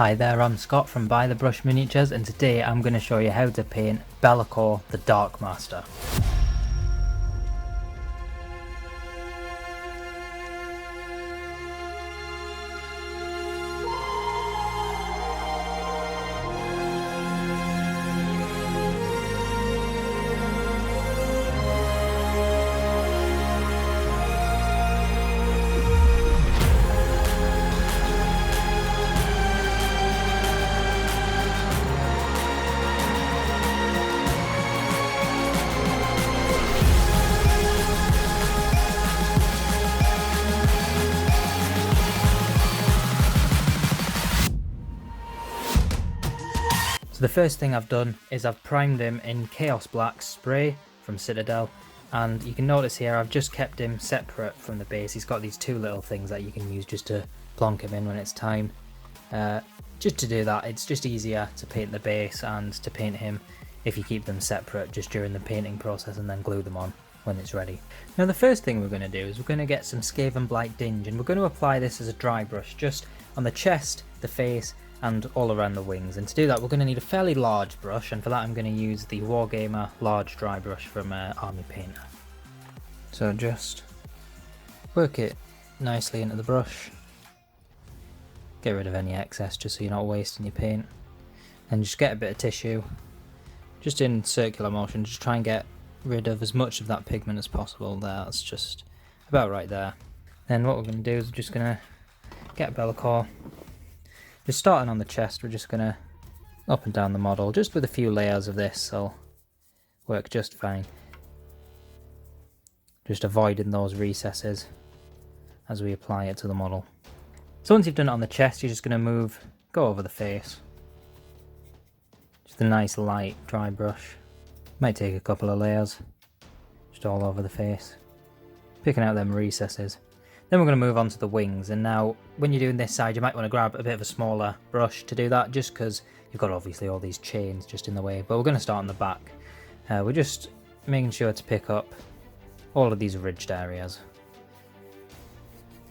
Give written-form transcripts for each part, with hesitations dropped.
Hi there, I'm Scott from ByTheBrush Miniatures, and today I'm going to show you how to paint LAKOR the Dark Master. So the first thing I've done is I've primed him in Chaos Black spray from Citadel, and you can notice here I've just kept him separate from the base. He's got these two little things that you can use just to plonk him in when it's time. Just to do that, it's just easier to paint the base and to paint him if you keep them separate just during the painting process and then glue them on when it's ready. Now the first thing we're going to do is we're going to get some Skaven Blight Dinge, and we're going to apply this as a dry brush just on the chest, the face and all around the wings. And to do that we're going to need a fairly large brush, and for that I'm going to use the Warhammer large dry brush from Army Painter. So just work it nicely into the brush, get rid of any excess just so you're not wasting your paint, and just get a bit of tissue just in circular motion, just try and get rid of as much of that pigment as possible. There, that's just about right there. Then what we're going to do is we're just going to get LAKOR. Just starting on the chest, we're just going to up and down the model just with a few layers of this, so work just fine. Just avoiding those recesses as we apply it to the model. So once you've done it on the chest, you're just going to go over the face. Just a nice light dry brush. Might take a couple of layers, just all over the face, picking out them recesses. Then we're going to move on to the wings, and now when you're doing this side you might want to grab a bit of a smaller brush to do that, just because you've got obviously all these chains just in the way. But we're going to start on the back. We're just making sure to pick up all of these ridged areas.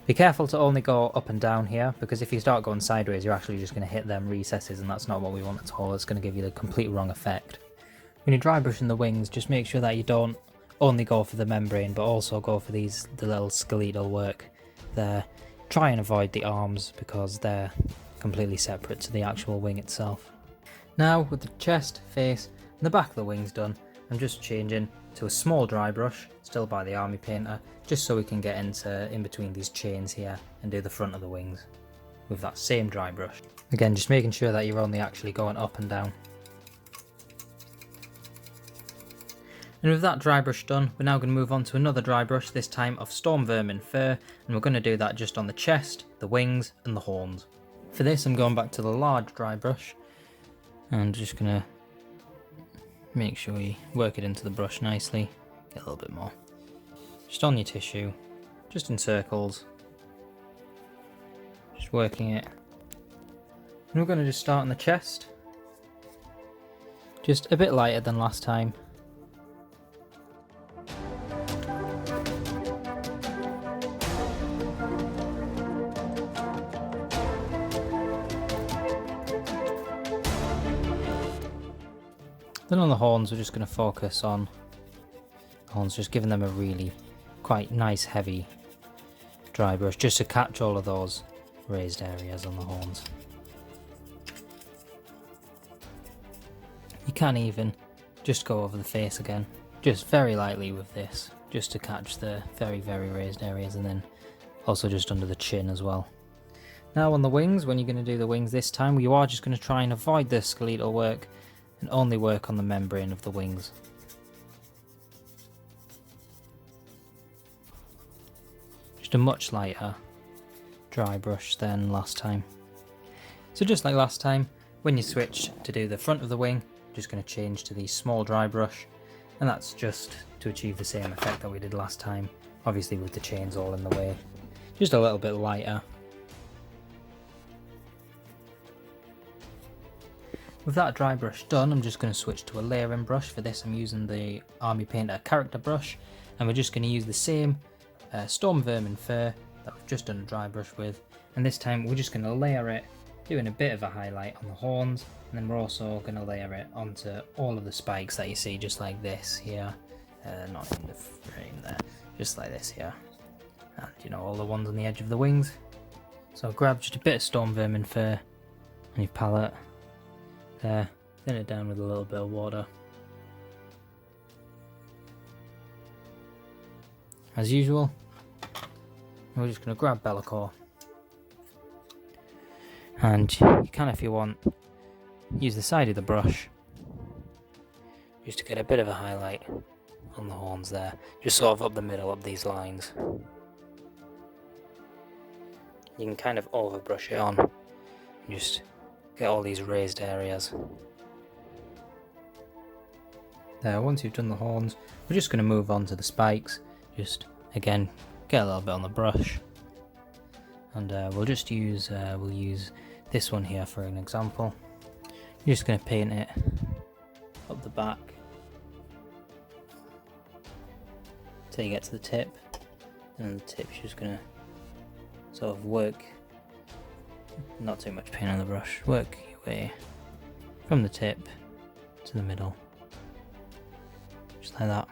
Be careful to only go up and down here, because if you start going sideways you're actually just going to hit them recesses, and that's not what we want at all. It's going to give you the complete wrong effect. When you're dry brushing the wings, just make sure that you don't only go for the membrane but also go for the little skeletal work there. Try and avoid the arms because they're completely separate to the actual wing itself. Now with the chest, face and the back of the wings done, I'm just changing to a small dry brush, still by the Army Painter, just so we can get in between these chains here and do the front of the wings with that same dry brush. Again, just making sure that you're only actually going up and down. And with that dry brush done, we're now going to move on to another dry brush, this time of Storm Vermin Fur, and we're going to do that just on the chest, the wings and the horns. For this I'm going back to the large dry brush and just going to make sure you work it into the brush nicely, get a little bit more. Just on your tissue, just in circles, just working it. And we're going to just start on the chest, just a bit lighter than last time. Then on the horns we're just going to focus on the horns, just giving them a really quite nice heavy dry brush just to catch all of those raised areas on the horns. You can even just go over the face again, just very lightly with this, just to catch the very raised areas, and then also just under the chin as well. Now on the wings, when you're going to do the wings this time, you are just going to try and avoid the skeletal work and only work on the membrane of the wings. Just a much lighter dry brush than last time. So just like last time, when you switch to do the front of the wing, just going to change to the small dry brush, and that's just to achieve the same effect that we did last time, obviously with the chains all in the way. Just a little bit lighter. With that dry brush done, I'm just going to switch to a layering brush. For this I'm using the Army Painter character brush, and we're just going to use the same Storm Vermin Fur that we've just done a dry brush with, and this time we're just going to layer it doing a bit of a highlight on the horns, and then we're also going to layer it onto all of the spikes that you see, just like this here. Not in the frame there, just like this here. And you know, all the ones on the edge of the wings. So grab just a bit of storm vermin fur on your palette there, thin it down with a little bit of water. As usual, we're just going to grab LAKOR, and you can, if you want, use the side of the brush just to get a bit of a highlight on the horns there, just sort of up the middle of these lines. You can kind of overbrush it on and just get all these raised areas. There, once you've done the horns, we're just going to move on to the spikes. Just again, get a little bit on the brush, and we'll just use this one here for an example. You're just going to paint it up the back till you get to the tip, and the tip's just going to sort of work, not too much paint on the brush, work your way from the tip to the middle, just like that.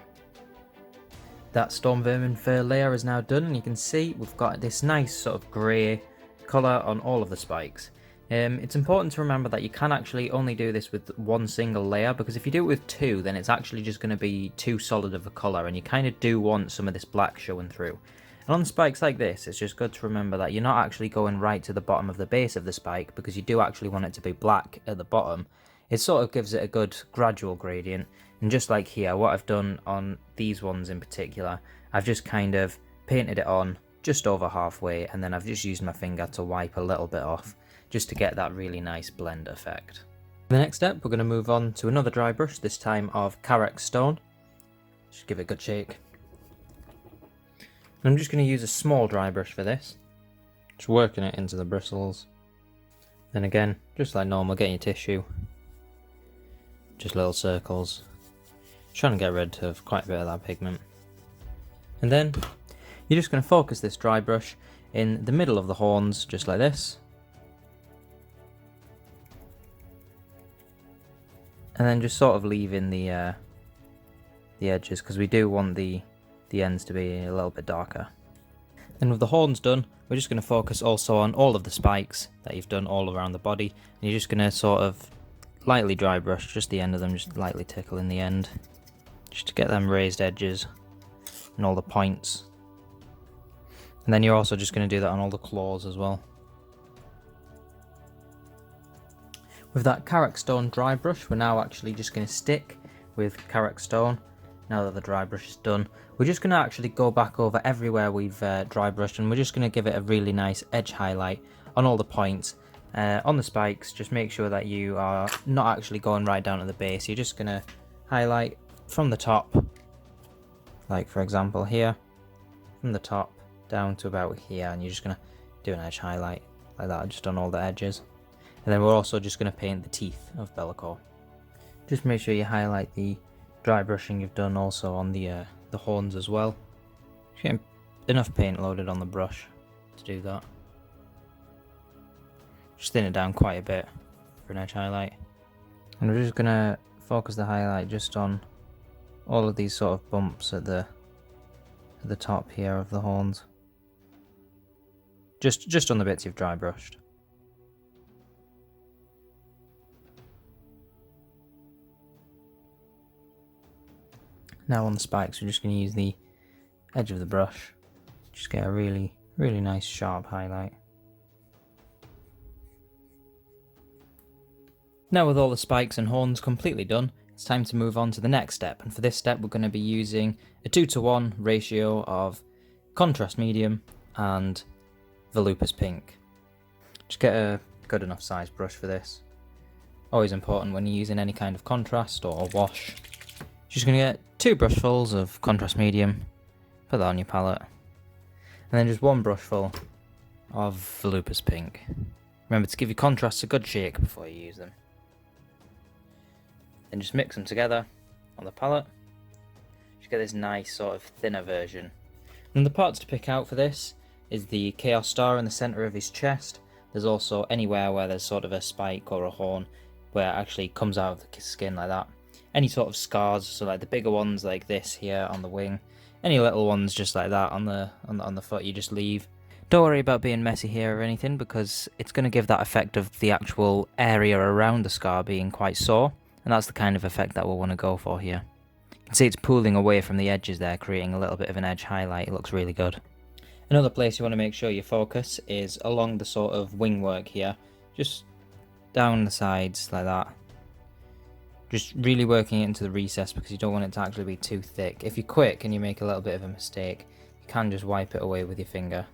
That storm vermin fur layer is now done, and you can see we've got this nice sort of grey colour on all of the spikes. It's important to remember that you can actually only do this with one single layer, because if you do it with two, then it's actually just going to be too solid of a colour, and you kind of do want some of this black showing through. And on spikes like this, it's just good to remember that you're not actually going right to the bottom of the base of the spike, because you do actually want it to be black at the bottom. It sort of gives it a good gradual gradient. And just like here, what I've done on these ones in particular, I've just kind of painted it on just over halfway, and then I've just used my finger to wipe a little bit off, just to get that really nice blend effect. The next step, we're going to move on to another dry brush, this time of Karak Stone. Just give it a good shake. And I'm just going to use a small dry brush for this, just working it into the bristles. Then again, just like normal, get your tissue, just little circles. Trying to get rid of quite a bit of that pigment. And then you're just going to focus this dry brush in the middle of the horns, just like this. And then just sort of leaving the edges, because we do want the ends to be a little bit darker. And with the horns done, we're just going to focus also on all of the spikes that you've done all around the body. And you're just going to sort of lightly dry brush just the end of them, just lightly tickle in the end, just to get them raised edges and all the points. And then you're also just going to do that on all the claws as well. With that Karak Stone dry brush, we're now actually just going to stick with Karak Stone. Now that the dry brush is done, we're just going to actually go back over everywhere we've dry brushed, and we're just going to give it a really nice edge highlight on all the points. On the spikes, just make sure that you are not actually going right down to the base. You're just going to highlight from the top, like for example here, from the top down to about here, and you're just going to do an edge highlight like that, just on all the edges. And then we're also just going to paint the teeth of LAKOR. Just make sure you highlight the dry brushing you've done also on the horns as well. Just getting enough paint loaded on the brush to do that. Just thin it down quite a bit for an edge highlight. And we're just going to focus the highlight just on all of these sort of bumps at the top here of the horns. Just on the bits you've dry brushed. Now on the spikes, we're just going to use the edge of the brush. Just get a really nice sharp highlight. Now with all the spikes and horns completely done, it's time to move on to the next step. And for this step, we're going to be using a 2:1 ratio of contrast medium and volupus pink. Just get a good enough size brush for this. Always important when you're using any kind of contrast or wash. Just going to get 2 brushfuls of contrast medium, put that on your palette, and then just 1 brushful of volupus pink. Remember to give your contrasts a good shake before you use them. Then just mix them together on the palette. Just get this nice sort of thinner version. And the parts to pick out for this is the Chaos Star in the centre of his chest, There's also anywhere where there's sort of a spike or a horn where it actually comes out of the skin like that. Any sort of scars, so like the bigger ones like this here on the wing, any little ones just like that on the foot, you just leave. Don't worry about being messy here or anything, because it's going to give that effect of the actual area around the scar being quite sore, and that's the kind of effect that we'll want to go for here. You can see it's pooling away from the edges there, creating a little bit of an edge highlight. It looks really good. Another place you want to make sure you focus is along the sort of wing work here, just down the sides like that. Just really working it into the recess, because you don't want it to actually be too thick. If you're quick and you make a little bit of a mistake, you can just wipe it away with your finger.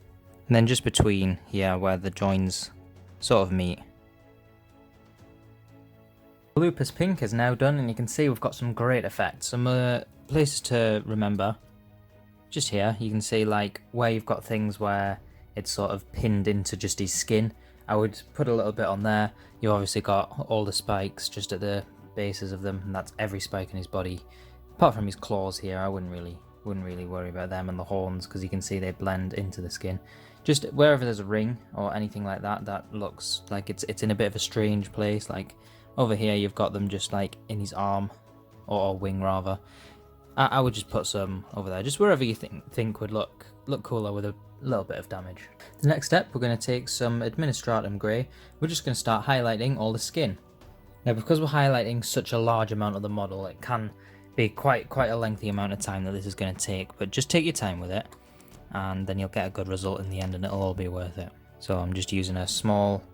And then just between here where the joins sort of meet. The Lupus Pink is now done, and you can see we've got some great effects. Some places to remember. Just here, you can see like where you've got things where it's sort of pinned into just his skin. I would put a little bit on there. You've obviously got all the spikes just at the bases of them, and that's every spike in his body. Apart from his claws here, I wouldn't really worry about them, and the horns, because you can see they blend into the skin. Just wherever there's a ring or anything like that, that looks like it's in a bit of a strange place. Like over here, you've got them just like in his arm, or wing rather. I would just put some over there, just wherever you think would look cooler with a little bit of damage. The next step, we're going to take some Administratum Grey. We're just going to start highlighting all the skin. Now, because we're highlighting such a large amount of the model, it can be quite a lengthy amount of time that this is going to take, but just take your time with it, and then you'll get a good result in the end, and it'll all be worth it. So I'm just using a small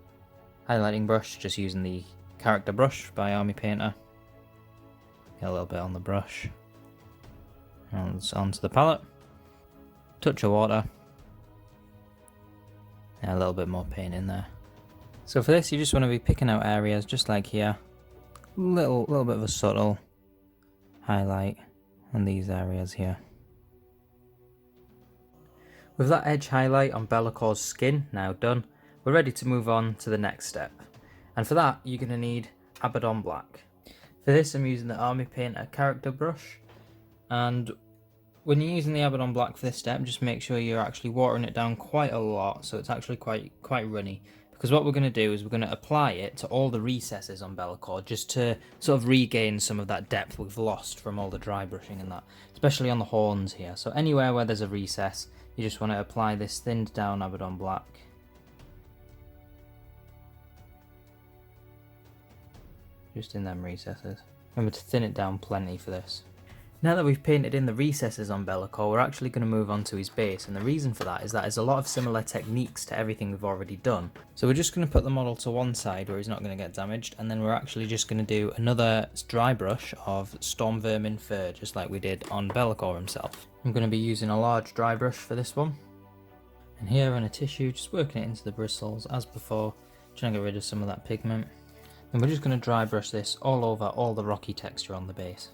highlighting brush, just using the character brush by Army Painter. Get a little bit on the brush, and onto the palette. Touch of water, and a little bit more paint in there. So for this, you just want to be picking out areas just like here, little bit of a subtle highlight on these areas here. With that edge highlight on LAKOR's skin now done, we're ready to move on to the next step. And for that, you're going to need Abaddon Black. For this, I'm using the Army Painter character brush, and when you're using the Abaddon Black for this step, just make sure you're actually watering it down quite a lot, so it's actually quite runny. Because what we're going to do is we're going to apply it to all the recesses on LAKOR, just to sort of regain some of that depth we've lost from all the dry brushing and that, especially on the horns here. So anywhere where there's a recess, you just want to apply this thinned down Abaddon Black. Just in them recesses. Remember to thin it down plenty for this. Now that we've painted in the recesses on LAKOR, we're actually going to move on to his base, and the reason for that is that there's a lot of similar techniques to everything we've already done. So we're just going to put the model to one side where he's not going to get damaged, and then we're actually just going to do another dry brush of Storm Vermin Fur, just like we did on LAKOR himself. I'm going to be using a large dry brush for this one. And here on a tissue, just working it into the bristles as before, trying to get rid of some of that pigment. And we're just going to dry brush this all over all the rocky texture on the base.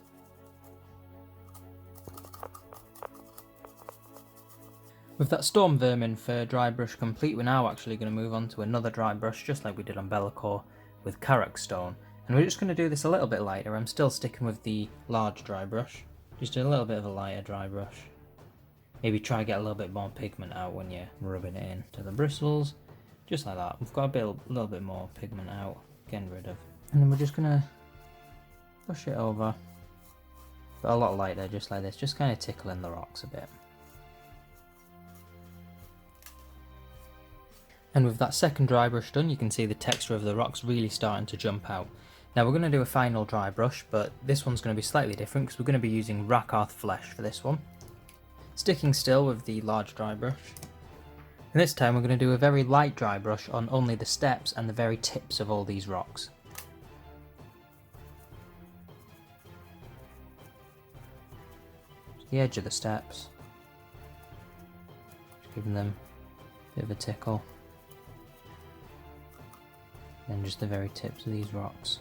With that Storm Vermin Fur dry brush complete, we're now actually going to move on to another dry brush, just like we did on LAKOR with Karak Stone. And we're just going to do this a little bit lighter. I'm still sticking with the large dry brush, just a little bit of a lighter dry brush. Maybe try to get a little bit more pigment out when you're rubbing it in to the bristles, just like that. We've got a little bit more pigment out, getting rid of. And then we're just going to push it over, but a lot lighter, just like this, just kind of tickling the rocks a bit. And with that second dry brush done, you can see the texture of the rocks really starting to jump out. Now we're going to do a final dry brush, but this one's going to be slightly different because we're going to be using Rakarth Flesh for this one. Sticking still with the large dry brush. And this time we're going to do a very light dry brush on only the steps and the very tips of all these rocks. Just the edge of the steps. Just giving them a bit of a tickle. And just the very tips of these rocks.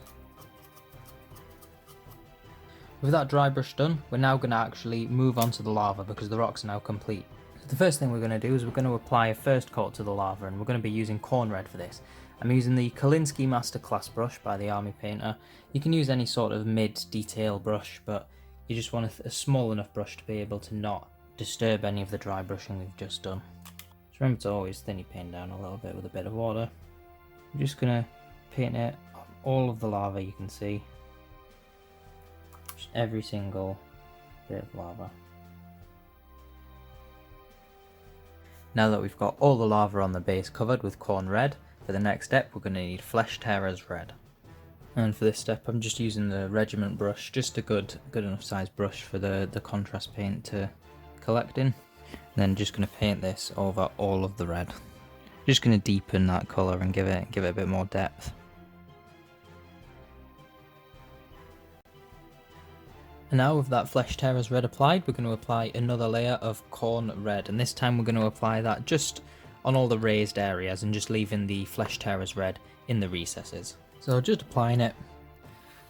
With that dry brush done, we're now going to actually move on to the lava because the rocks are now complete. So the first thing we're going to do is we're going to apply a first coat to the lava, and we're going to be using Corn Red for this. I'm using the Kolinsky Masterclass brush by the Army Painter. You can use any sort of mid-detail brush, but you just want a small enough brush to be able to not disturb any of the dry brushing we've just done. Just remember to always thin your paint down a little bit with a bit of water. I'm just going to paint it on all of the lava you can see. Just every single bit of lava. Now that we've got all the lava on the base covered with corn red, for the next step we're going to need flesh tearers red. And for this step I'm just using the regiment brush, just a good enough size brush for the contrast paint to collect in. And then just going to paint this over all of the red. Just going to deepen that colour and give it a bit more depth. And now with that flesh tearers red applied, we're going to apply another layer of corn red, and this time we're going to apply that just on all the raised areas and just leaving the flesh tearers red in the recesses. So just applying it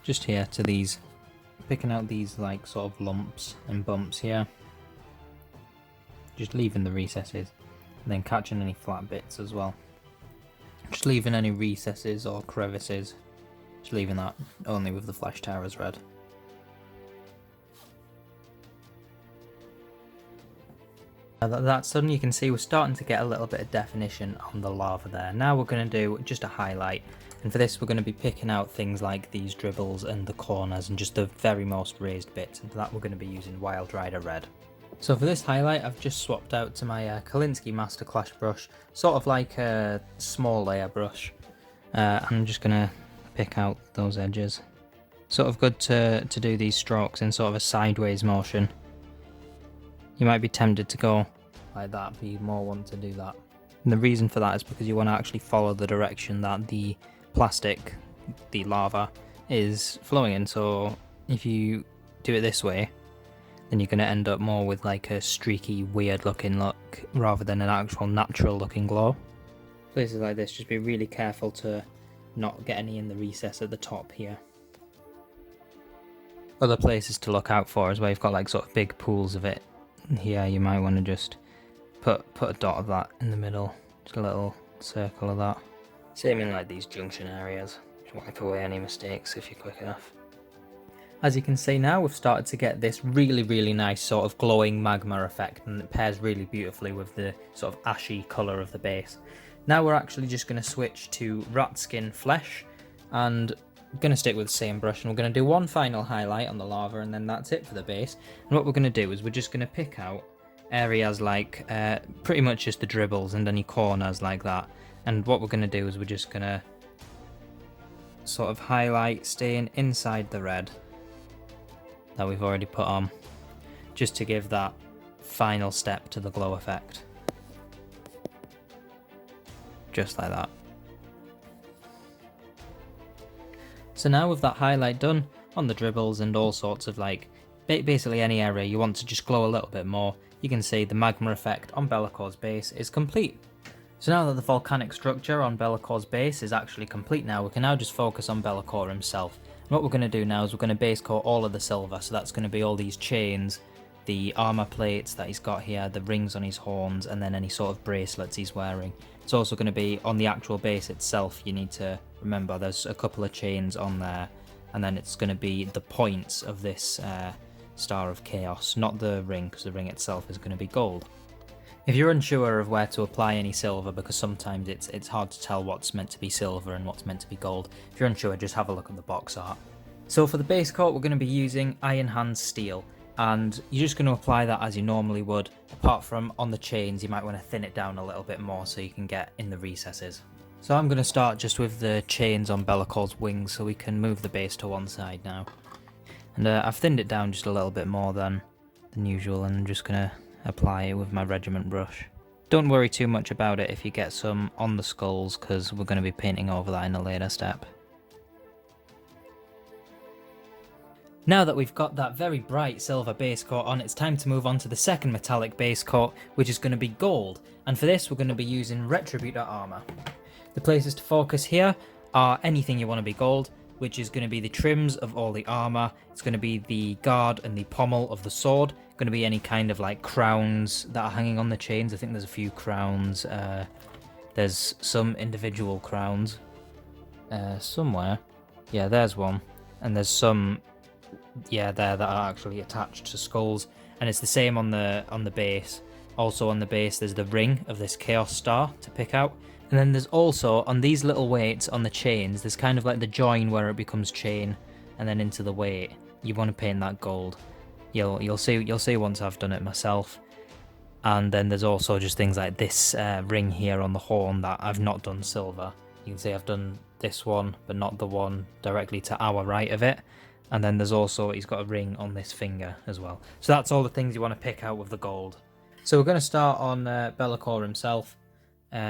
just here to these, picking out these like sort of lumps and bumps here, just leaving the recesses, and then catching any flat bits as well. Just leaving any recesses or crevices, just leaving that only with the flesh tearers red. Now that that's done, you can see we're starting to get a little bit of definition on the lava there. Now we're going to do just a highlight, and for this we're going to be picking out things like these dribbles and the corners and just the very most raised bits, and for that we're going to be using Wild Rider Red. So for this highlight I've just swapped out to my Kolinsky Master Clash brush, sort of like a small layer brush. I'm just going to pick out those edges. Sort of good to do these strokes in sort of a sideways motion. You might be tempted to go like that, but you more want to do that. And the reason for that is because you want to actually follow the direction that the plastic, the lava, is flowing in. So if you do it this way, then you're going to end up more with like a streaky, weird looking look rather than an actual natural looking glow. Places like this, just be really careful to not get any in the recess at the top here. Other places to look out for is where you've got like sort of big pools of it. Here you might want to just put a dot of that in the middle, just a little circle of that. Same in like these junction areas, just wipe away any mistakes if you're quick enough. As you can see now, we've started to get this really nice sort of glowing magma effect, and it pairs really beautifully with the sort of ashy colour of the base. Now we're actually just going to switch to rat skin flesh, and I'm going to stick with the same brush, and we're going to do one final highlight on the lava, and then that's it for the base. And what we're going to do is we're just going to pick out areas like pretty much just the dribbles and any corners like that. And what we're going to do is we're just going to sort of highlight staying inside the red that we've already put on, just to give that final step to the glow effect. Just like that. So now with that highlight done on the dribbles and all sorts of like, basically any area you want to just glow a little bit more, you can see the magma effect on Bellacor's base is complete. So now that the volcanic structure on Bellacor's base is actually complete now, we can now just focus on Bellacor himself. And what we're going to do now is we're going to base coat all of the silver, so that's going to be all these chains, the armor plates that he's got here, the rings on his horns, and then any sort of bracelets he's wearing. It's also going to be on the actual base itself. You need to remember there's a couple of chains on there, and then it's going to be the points of this Star of Chaos, not the ring, because the ring itself is going to be gold. If you're unsure of where to apply any silver, because sometimes it's hard to tell what's meant to be silver and what's meant to be gold, if you're unsure, just have a look at the box art. So for the base coat, we're going to be using Iron Hand Steel, and you're just going to apply that as you normally would, apart from on the chains you might want to thin it down a little bit more so you can get in the recesses. So I'm going to start just with the chains on Bellacor's wings, so we can move the base to one side now. And I've thinned it down just a little bit more than usual, and I'm just going to apply it with my regiment brush. Don't worry too much about it if you get some on the skulls, because we're going to be painting over that in a later step. Now that we've got that very bright silver base coat on, it's time to move on to the second metallic base coat, which is going to be gold. And for this we're going to be using Retributor Armour. The places to focus here are anything you want to be gold, which is going to be the trims of all the armour. It's going to be the guard and the pommel of the sword. Going to be any kind of like crowns that are hanging on the chains. I think there's a few crowns. There's some individual crowns somewhere. Yeah, there's one. And there's some, yeah, there that are actually attached to skulls. And it's the same on the base. Also on the base there's the ring of this Chaos Star to pick out. And then there's also, on these little weights on the chains, there's kind of like the join where it becomes chain and then into the weight. You want to paint that gold. You'll see once I've done it myself. And then there's also just things like this ring here on the horn that I've not done silver. You can see I've done this one, but not the one directly to our right of it. And then there's also, he's got a ring on this finger as well. So that's all the things you want to pick out with the gold. So we're going to start on LAKOR himself.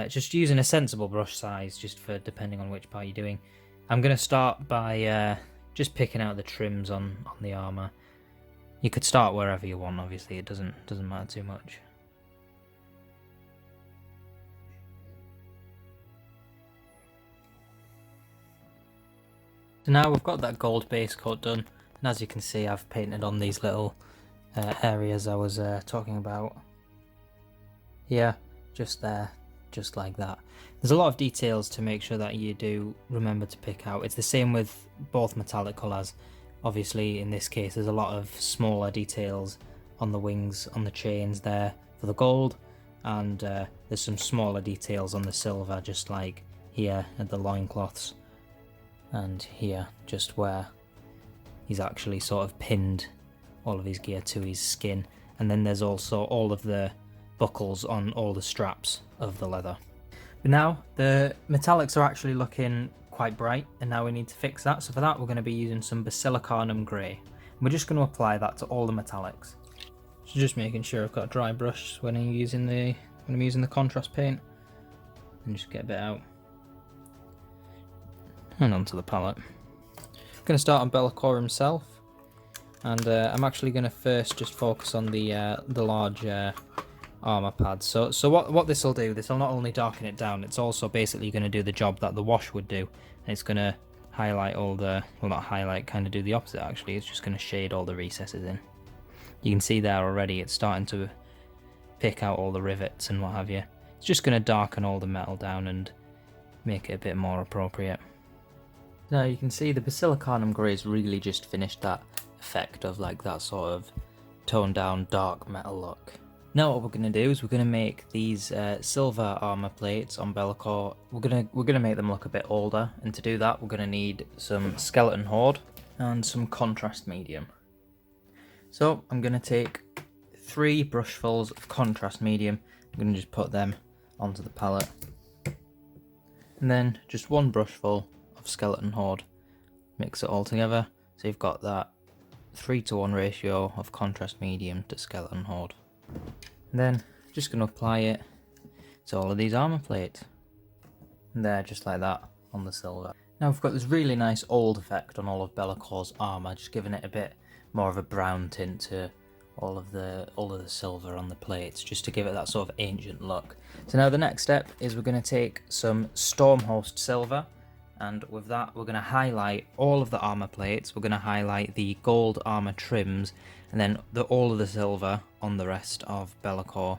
Just using a sensible brush size, just for depending on which part you're doing. I'm going to start by just picking out the trims on the armour. You could start wherever you want, obviously, it doesn't matter too much. So now we've got that gold base coat done, and as you can see I've painted on these little areas I was talking about. Here, just there, just like that. There's a lot of details to make sure that you do remember to pick out. It's the same with both metallic colours. Obviously in this case there's a lot of smaller details on the wings, on the chains there for the gold, and there's some smaller details on the silver, just like here at the loincloths, and here just where he's actually sort of pinned all of his gear to his skin. And then there's also all of the buckles on all the straps of the leather. But now the metallics are actually looking quite bright, and now we need to fix that. So for that we're going to be using some Basilicanum Grey. We're just going to apply that to all the metallics. So just making sure I've got a dry brush when I'm using the contrast paint, and just get a bit out and onto the palette. I'm going to start on LAKOR himself, and I'm actually going to first just focus on the large armor pads. So what this will do, this will not only darken it down, it's also basically going to do the job that the wash would do. And it's going to highlight all the, well, not highlight, kind of do the opposite actually. It's just going to shade all the recesses in. You can see there already it's starting to pick out all the rivets and what have you. It's just going to darken all the metal down and make it a bit more appropriate. Now you can see the Basilicanum Grey's really just finished that effect of like that sort of toned down dark metal look. Now what we're going to do is we're going to make these silver armor plates on LAKOR. We're gonna make them look a bit older, and to do that we're going to need some skeleton horde and some contrast medium. So I'm going to take 3 brushfuls of contrast medium. I'm going to just put them onto the palette, and then just 1 brushful of skeleton horde. Mix it all together, so you've got that 3:1 ratio of contrast medium to skeleton horde. And then just going to apply it to all of these armor plates, and there, just like that on the silver. Now we've got this really nice old effect on all of LAKOR's armor, just giving it a bit more of a brown tint to all of the silver on the plates, just to give it that sort of ancient look. So now the next step is we're going to take some Stormhost silver, and with that we're going to highlight all of the armor plates. We're going to highlight the gold armor trims, and then all of the silver on the rest of LAKOR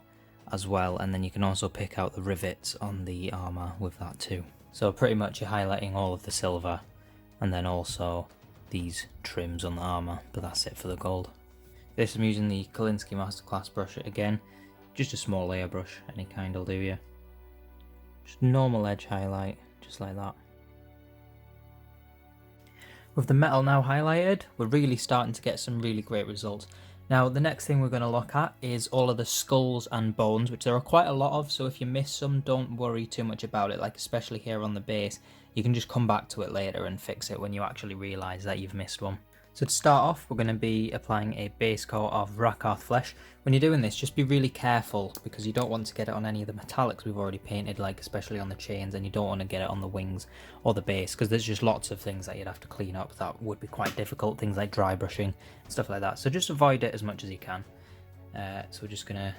as well. And then you can also pick out the rivets on the armor with that too. So pretty much you're highlighting all of the silver and then also these trims on the armor, but that's it for the gold. This I'm using the Kolinsky Masterclass brush again, just a small layer brush, any kind will do you. Just normal edge highlight, just like that. With the metal now highlighted, we're really starting to get some really great results. Now the next thing we're going to look at is all of the skulls and bones, which there are quite a lot of, so if you miss some, don't worry too much about it, like especially here on the base. You can just come back to it later and fix it when you actually realise that you've missed one. So to start off, we're going to be applying a base coat of Rakarth flesh. When you're doing this, just be really careful, because you don't want to get it on any of the metallics we've already painted, like especially on the chains, and you don't want to get it on the wings or the base, because there's just lots of things that you'd have to clean up that would be quite difficult, things like dry brushing and stuff like that. So just avoid it as much as you can. So we're just going to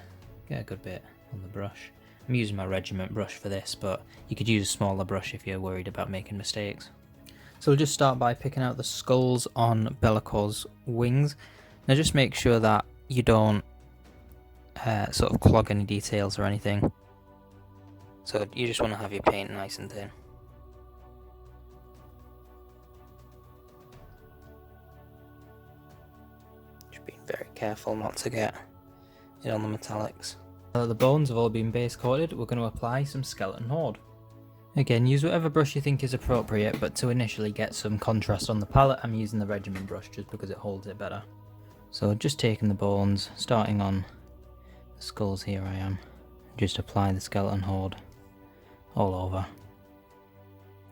get a good bit on the brush. I'm using my regiment brush for this, but you could use a smaller brush if you're worried about making mistakes. So we'll just start by picking out the skulls on LAKOR's wings. Now just make sure that you don't sort of clog any details or anything. So you just want to have your paint nice and thin. Just being very careful not to get it on the metallics. Now that the bones have all been base coated, we're going to apply some skeleton horde. Again, use whatever brush you think is appropriate, but to initially get some contrast on the palette, I'm using the regiment brush just because it holds it better. So just taking the bones, starting on the skulls here I am, just apply the skeleton horde all over.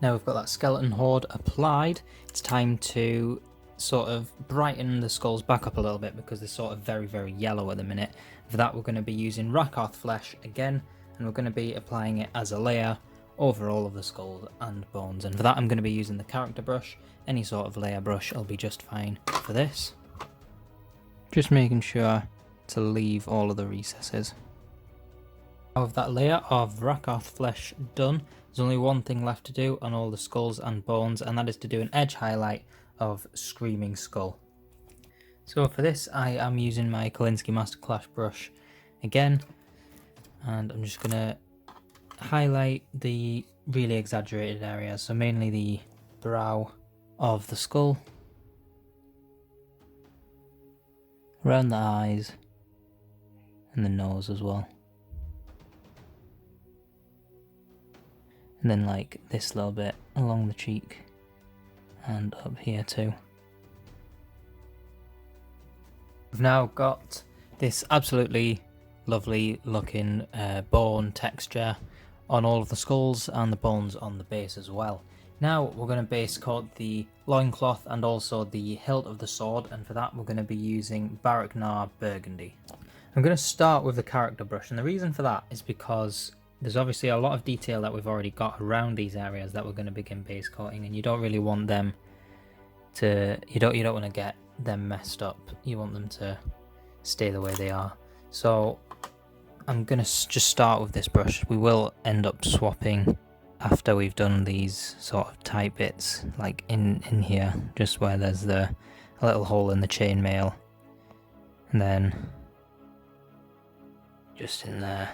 Now we've got that skeleton horde applied, it's time to sort of brighten the skulls back up a little bit because they're sort of very yellow at the minute. For that we're going to be using LAKOR flesh again, and we're going to be applying it as a layer over all of the skulls and bones, and for that I'm going to be using the character brush. Any sort of layer brush will be just fine for this. Just making sure to leave all of the recesses. Now with that layer of LAKOR flesh done, there's only one thing left to do on all the skulls and bones, and that is to do an edge highlight of Screaming Skull. So for this I am using my Kolinsky Masterclass brush again, and I'm just going to highlight the really exaggerated areas, so mainly the brow of the skull, around the eyes, and the nose as well. And then like this little bit along the cheek and up here too. We've now got this absolutely lovely looking bone texture on all of the skulls and the bones on the base as well. Now we're going to base coat the loincloth and also the hilt of the sword, and for that we're going to be using Barracknar Burgundy. I'm going to start with the character brush, and the reason for that is because there's obviously a lot of detail that we've already got around these areas that we're going to begin base coating, and you don't really want them to, you don't want to get them messed up. You want them to stay the way they are. So I'm going to just start with this brush. We will end up swapping after we've done these sort of tight bits, like in here, just where there's a little hole in the chainmail, and then just in there,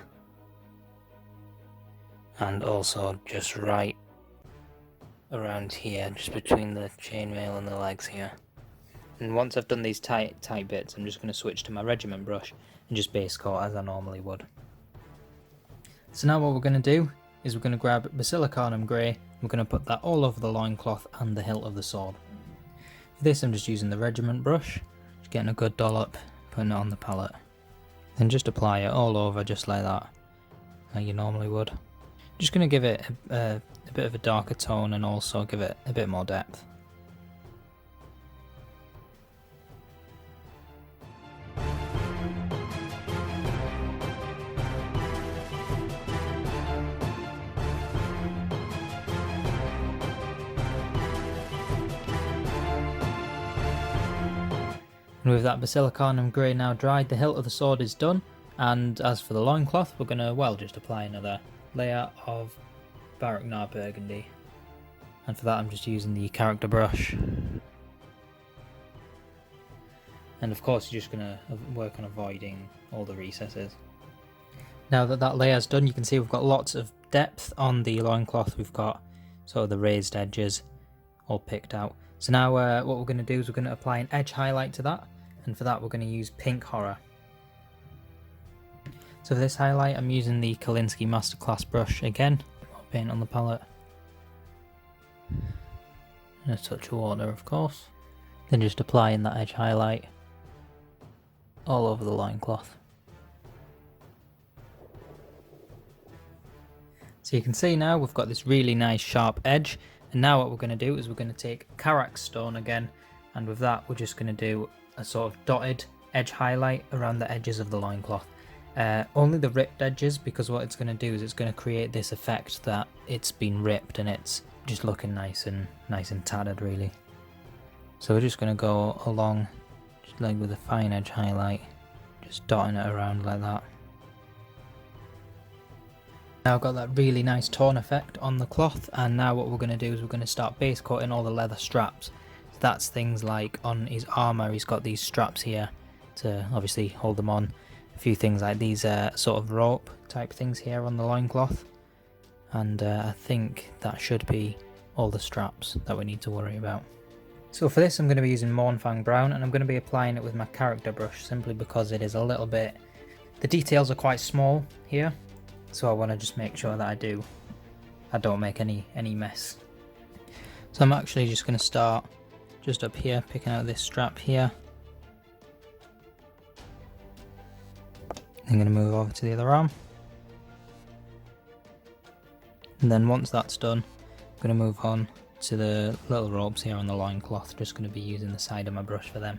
and also just right around here, just between the chainmail and the legs here. And once I've done these tight bits, I'm just going to switch to my regiment brush and just base coat as I normally would. So now what we're going to do is we're going to grab Basilicanum Grey, we're going to put that all over the loincloth and the hilt of the sword. For this I'm just using the regiment brush, just getting a good dollop, putting it on the palette. Then just apply it all over just like that, like you normally would. Just going to give it a bit of a darker tone and also give it a bit more depth. And with that Basilicanum Grey now dried, the hilt of the sword is done, and as for the loincloth, we're going to, well, just apply another layer of Barracknar Burgundy. And for that I'm just using the character brush. And of course you're just going to work on avoiding all the recesses. Now that that layer's done, you can see we've got lots of depth on the loincloth. We've got sort of the raised edges all picked out. So now what we're going to do is we're going to apply an edge highlight to that, and for that we're going to use Pink Horror. So for this highlight I'm using the Kolinsky Masterclass brush again, paint on the palette, and a touch of water of course, then just applying that edge highlight all over the loincloth. So you can see now we've got this really nice sharp edge, and now what we're going to do is we're going to take Karak Stone again, and with that we're just going to do a sort of dotted edge highlight around the edges of the loincloth. Only the ripped edges, because what it's going to do is it's going to create this effect that it's been ripped and it's just looking nice and tattered really. So we're just going to go along just like with a fine edge highlight, just dotting it around like that. Now I've got that really nice torn effect on the cloth, and now what we're going to do is we're going to start base coating all the leather straps. So that's things like on his armour, he's got these straps here to obviously hold them on. A few things like these sort of rope type things here on the loincloth, and I think that should be all the straps that we need to worry about. So for this I'm going to be using Mournfang Brown, and I'm going to be applying it with my character brush simply because it is a little bit The details are quite small here, so I want to just make sure that I don't make any mess. So I'm actually just going to start just up here, picking out this strap here. I'm going to move over to the other arm. And then once that's done, I'm going to move on to the little ropes here on the loincloth. Just going to be using the side of my brush for them.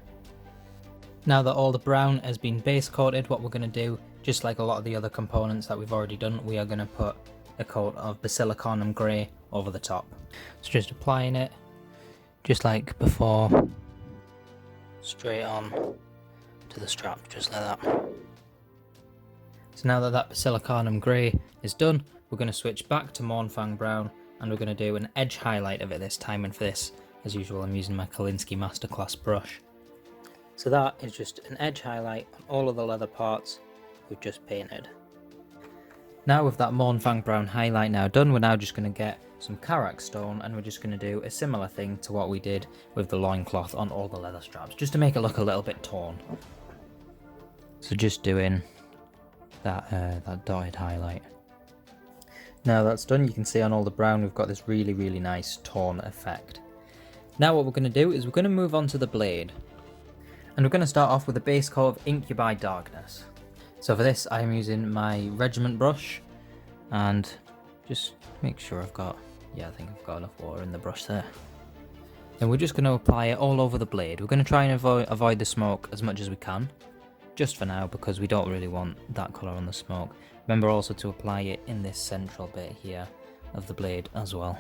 Now that all the brown has been base coated, what we're going to do, just like a lot of the other components that we've already done, we are going to put a coat of Basilicanum Grey over the top. So just applying it, just like before, straight on to the strap, just like that. So now that that Basilicanum Grey is done, we're going to switch back to Mournfang Brown, and we're going to do an edge highlight of it this time, and for this, as usual, I'm using my Kolinsky Masterclass brush. So that is just an edge highlight on all of the leather parts we've just painted. Now with that Mournfang Brown highlight now done, we're now just going to get some Karak stone, and we're just going to do a similar thing to what we did with the loincloth on all the leather straps, just to make it look a little bit torn. So just doing that dotted highlight. Now that's done, you can see on all the brown we've got this really nice torn effect. Now what we're going to do is we're going to move on to the blade. And we're going to start off with a base coat of Incubi Darkness. So for this I am using my Regiment brush, and just make sure I've got, yeah, I think I've got enough water in the brush there. Then we're just going to apply it all over the blade. We're going to try and avoid the smoke as much as we can, just for now, because we don't really want that colour on the smoke. Remember also to apply it in this central bit here of the blade as well.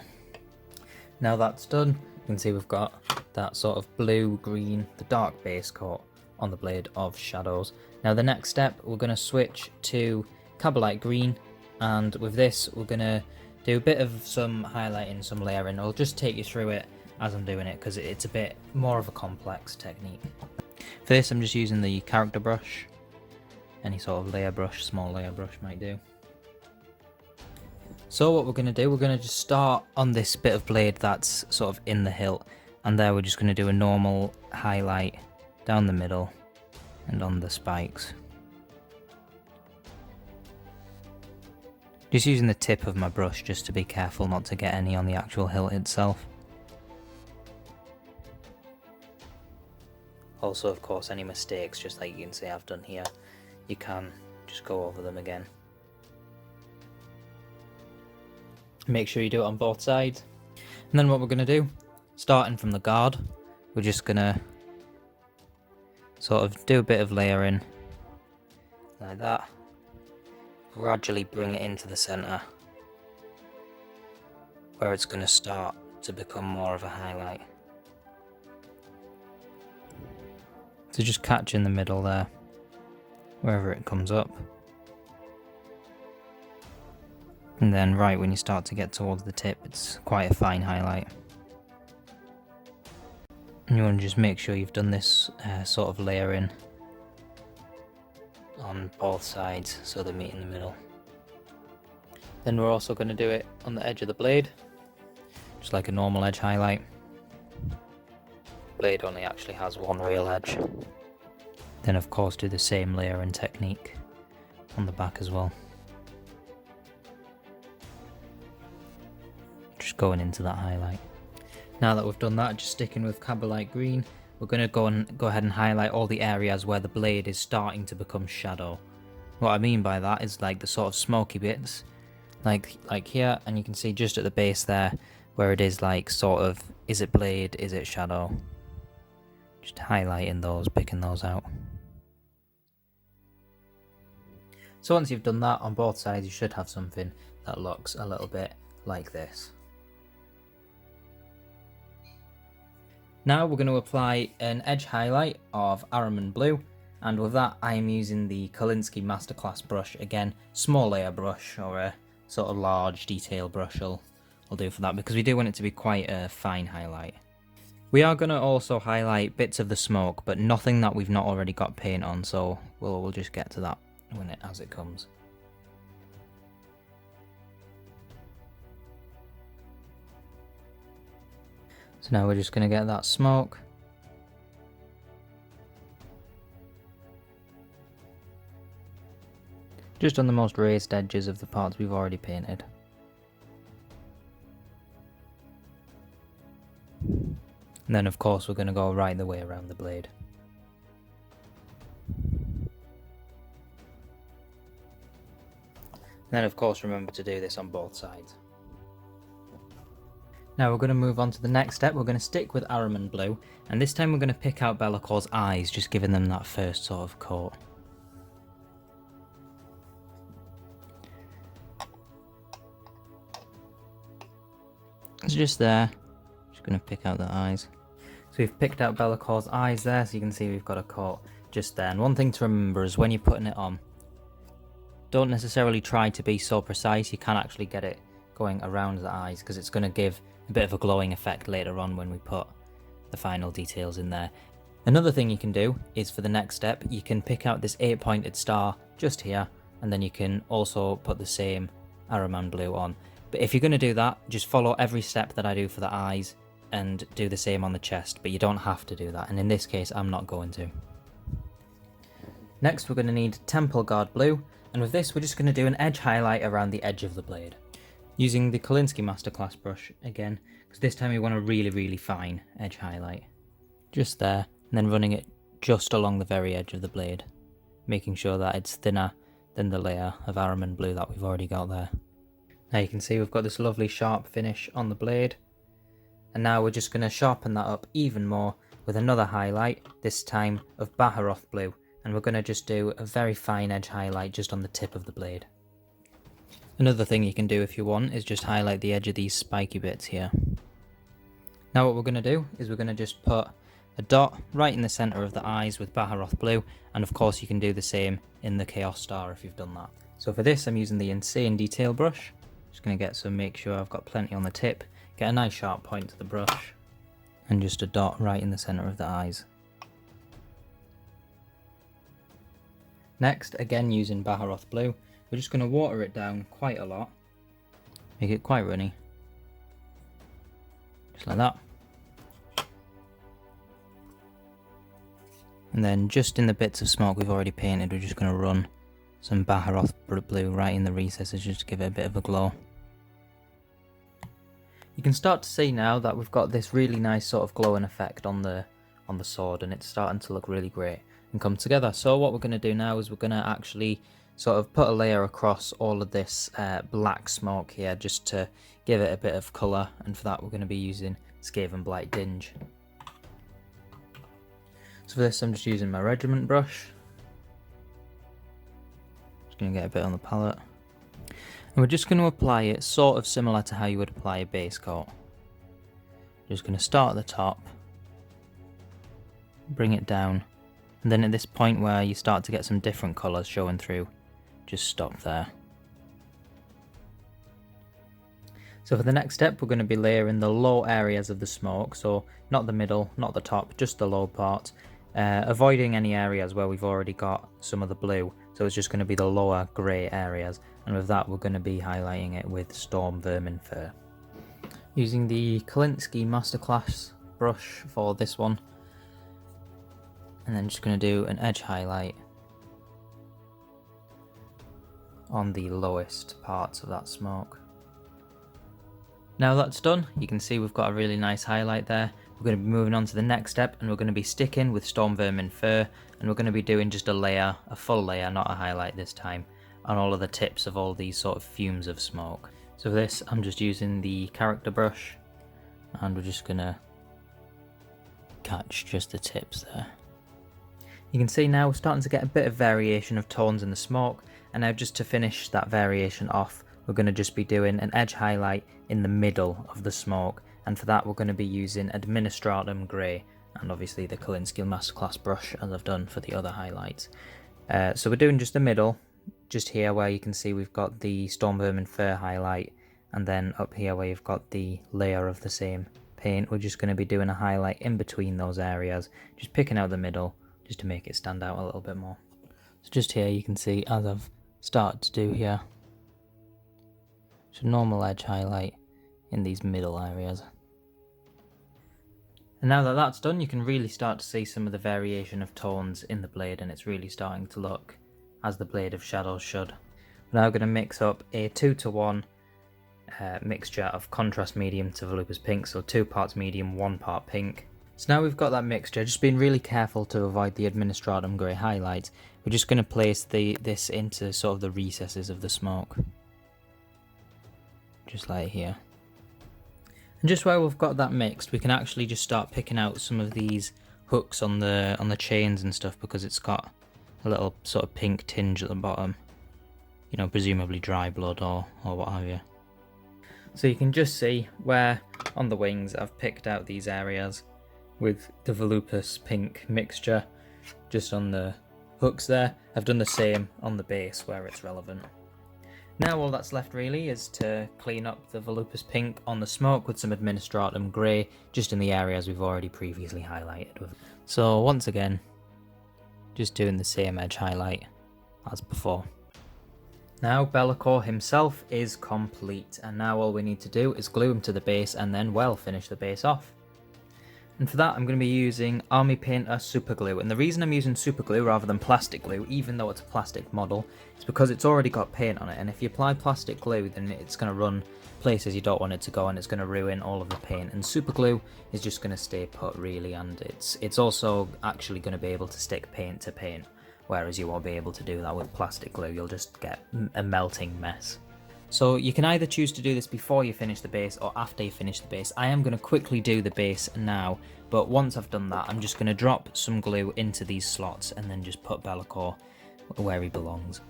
Now that's done, you can see we've got that sort of blue-green, the dark base coat on the blade of Shadows. Now the next step, we're going to switch to Cabalite Green, and with this we're going to do a bit of some highlighting, some layering. I'll just take you through it as I'm doing it, because it's a bit more of a complex technique. For this I'm just using the character brush. Any sort of layer brush, small layer brush might do. So what we're going to do, we're going to just start on this bit of blade that's sort of in the hilt, and there we're just going to do a normal highlight down the middle and on the spikes. Just using the tip of my brush just to be careful not to get any on the actual hilt itself. Also, of course, any mistakes, just like you can see I've done here, you can just go over them again. Make sure you do it on both sides. And then what we're going to do, starting from the guard, we're just going to sort of do a bit of layering, like that. Gradually bring it into the centre, where it's going to start to become more of a highlight. So just catch in the middle there, wherever it comes up. And then right when you start to get towards the tip, it's quite a fine highlight. And you want to just make sure you've done this sort of layering on both sides so they meet in the middle. Then we're also going to do it on the edge of the blade, just like a normal edge highlight. Blade only actually has one real edge. Then of course do the same layering technique on the back as well. Just going into that highlight. Now that we've done that, just sticking with Cabalite Green, we're going to go ahead and highlight all the areas where the blade is starting to become shadow. What I mean by that is like the sort of smoky bits, like here, and you can see just at the base there where it is like sort of, is it blade, is it shadow? Just highlighting those, picking those out. So once you've done that on both sides, you should have something that looks a little bit like this. Now we're going to apply an edge highlight of Araman Blue, and with that I am using the Kolinsky Masterclass brush. Again, small layer brush or a sort of large detail brush will do for that, because we do want it to be quite a fine highlight. We are going to also highlight bits of the smoke, but nothing that we've not already got paint on, so we'll just get to that as it comes. So now we're just going to get that smoke. just on the most raised edges of the parts we've already painted. And then of course we're going to go right the way around the blade. And then of course remember to do this on both sides. Now we're going to move on to the next step. We're going to stick with Ahriman Blue, and this time we're going to pick out LAKOR's eyes, just giving them that first sort of coat. It's just there, just going to pick out the eyes. So we've picked out LAKOR's eyes there, so you can see we've got a coat just there. And one thing to remember is when you're putting it on, don't necessarily try to be so precise. You can actually get it going around the eyes because it's going to give a bit of a glowing effect later on when we put the final details in there. Another thing you can do is for the next step, you can pick out this 8-pointed star just here, and then you can also put the same Ahriman Blue on. But if you're going to do that, just follow every step that I do for the eyes and do the same on the chest, but you don't have to do that, and in this case I'm not going to. Next we're going to need Temple Guard Blue, and with this we're just going to do an edge highlight around the edge of the blade. Using the Kolinsky Masterclass brush again, because this time we want a really fine edge highlight. Just there, and then running it just along the very edge of the blade, making sure that it's thinner than the layer of Ahriman Blue that we've already got there. Now you can see we've got this lovely sharp finish on the blade, and now we're just going to sharpen that up even more with another highlight, this time of Baharoth Blue, and we're going to just do a very fine edge highlight just on the tip of the blade. Another thing you can do if you want is just highlight the edge of these spiky bits here. Now what we're going to do is we're going to just put a dot right in the centre of the eyes with Baharoth Blue, and of course you can do the same in the Chaos Star if you've done that. So for this I'm using the Insane Detail brush. Just going to get some, make sure I've got plenty on the tip, get a nice sharp point to the brush, and just a dot right in the centre of the eyes. Next, again using Baharoth Blue, we're just going to water it down quite a lot, make it quite runny, just like that. And then just in the bits of smoke we've already painted, we're just going to run some Baharoth Blue right in the recesses just to give it a bit of a glow. You can start to see now that we've got this really nice sort of glowing effect on the sword, and it's starting to look really great and come together. So what we're going to do now is we're going to actually sort of put a layer across all of this black smoke here just to give it a bit of colour, and for that we're going to be using Skaven Blight Dinge. So for this I'm just using my regiment brush. Just going to get a bit on the palette. And we're just going to apply it sort of similar to how you would apply a base coat. Just going to start at the top, bring it down, and then at this point where you start to get some different colours showing through, just stop there. So for the next step we're going to be layering the low areas of the smoke, so not the middle, not the top, just the low part, avoiding any areas where we've already got some of the blue, so it's just going to be the lower grey areas, and with that we're going to be highlighting it with Storm Vermin Fur. Using the Kolinsky Masterclass brush for this one, and then just going to do an edge highlight on the lowest parts of that smoke. Now that's done, you can see we've got a really nice highlight there. We're going to be moving on to the next step, and we're going to be sticking with Storm Vermin Fur, and we're going to be doing just a layer, a full layer, not a highlight this time, on all of the tips of all these sort of fumes of smoke. So for this I'm just using the character brush, and we're just going to catch just the tips there. You can see now we're starting to get a bit of variation of tones in the smoke, and now just to finish that variation off, we're going to just be doing an edge highlight in the middle of the smoke, and for that we're going to be using Administratum Grey, and obviously the Kolinsky Masterclass brush as I've done for the other highlights. So we're doing just the middle, just here where you can see we've got the Storm Vermin Fur highlight, and then up here where you've got the layer of the same paint, we're just going to be doing a highlight in between those areas, just picking out the middle, just to make it stand out a little bit more. So just here you can see, as I've started to do here, just a normal edge highlight in these middle areas. And now that that's done, you can really start to see some of the variation of tones in the blade, and it's really starting to look as the Blade of Shadows should. We're now going to mix up a 2:1 mixture of contrast medium to Volupus pink, so 2 parts medium, 1 part pink. So now we've got that mixture, just being really careful to avoid the Administratum grey highlights. We're just going to place this into sort of the recesses of the smoke, just like here. And just where we've got that mixed, we can actually just start picking out some of these hooks on the chains and stuff, because it's got a little sort of pink tinge at the bottom. You know, presumably dry blood or what have you. So you can just see where on the wings I've picked out these areas with the Volupus pink mixture just on the hooks there. I've done the same on the base where it's relevant. Now all that's left really is to clean up the Volupus pink on the smoke with some Administratum grey, just in the areas we've already previously highlighted. So once again, just doing the same edge highlight as before. Now LAKOR himself is complete, and now all we need to do is glue him to the base and then, well, finish the base off. And for that I'm going to be using Army Painter Super Glue, and the reason I'm using super glue rather than plastic glue, even though it's a plastic model, is because it's already got paint on it, and if you apply plastic glue then it's going to run places you don't want it to go and it's going to ruin all of the paint, and super glue is just going to stay put really, and it's also actually going to be able to stick paint to paint, whereas you won't be able to do that with plastic glue. You'll just get a melting mess. So you can either choose to do this before you finish the base or after you finish the base. I am going to quickly do the base now, but once I've done that I'm just going to drop some glue into these slots and then just put LAKOR where he belongs.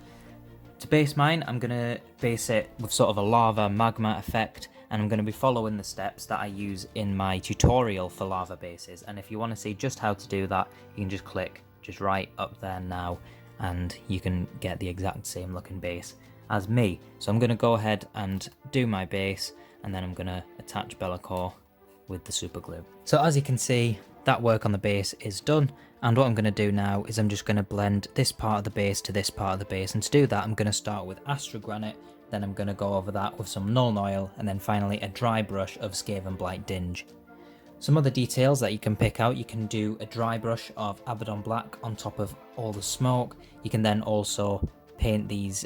To base mine, I'm going to base it with sort of a lava magma effect, and I'm going to be following the steps that I use in my tutorial for lava bases, and if you want to see just how to do that, you can just click just right up there now and you can get the exact same looking base as me. So I'm going to go ahead and do my base, and then I'm going to attach LAKOR with the super glue. So as you can see, that work on the base is done, and what I'm going to do now is I'm just going to blend this part of the base to this part of the base, and to do that I'm going to start with Astra Granite, then I'm going to go over that with some Nuln Oil, and then finally a dry brush of Skaven Blight Dinge. Some other details that you can pick out: you can do a dry brush of Abaddon Black on top of all the smoke. You can then also paint these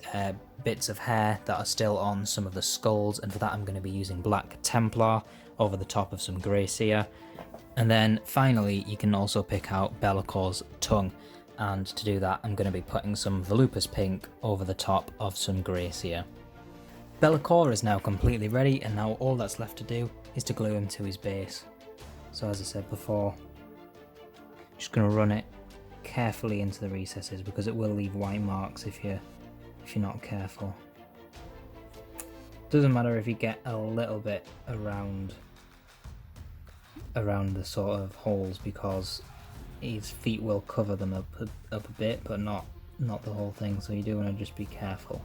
bits of hair that are still on some of the skulls, and for that I'm going to be using Black Templar over the top of some Grey Seer. And then finally you can also pick out LAKOR's tongue, and to do that I'm going to be putting some Volupus pink over the top of some Grey Seer. LAKOR is now completely ready, and now all that's left to do is to glue him to his base. So as I said before, just going to run it carefully into the recesses, because it will leave white marks if you're not careful. Doesn't matter if you get a little bit around the sort of holes, because his feet will cover them up a bit, but not the whole thing, so you do want to just be careful.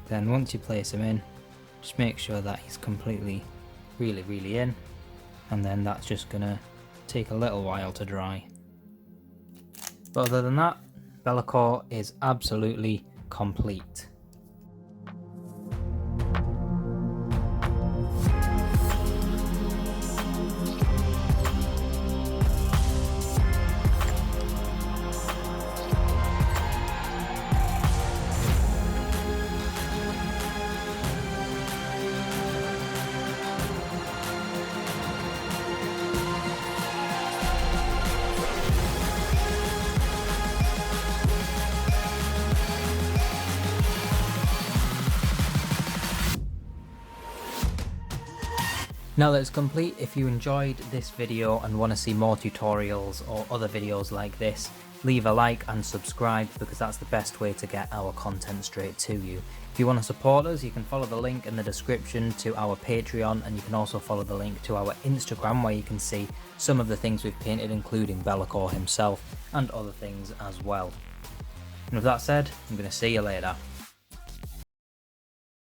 Then once you place him in, just make sure that he's completely really in, and then that's just gonna take a little while to dry. But other than that, LAKOR is absolutely complete. Now that it's complete, if you enjoyed this video and want to see more tutorials or other videos like this, leave a like and subscribe, because that's the best way to get our content straight to you. If you want to support us, you can follow the link in the description to our Patreon, and you can also follow the link to our Instagram, where you can see some of the things we've painted, including LAKOR himself and other things as well. And with that said, I'm going to see you later.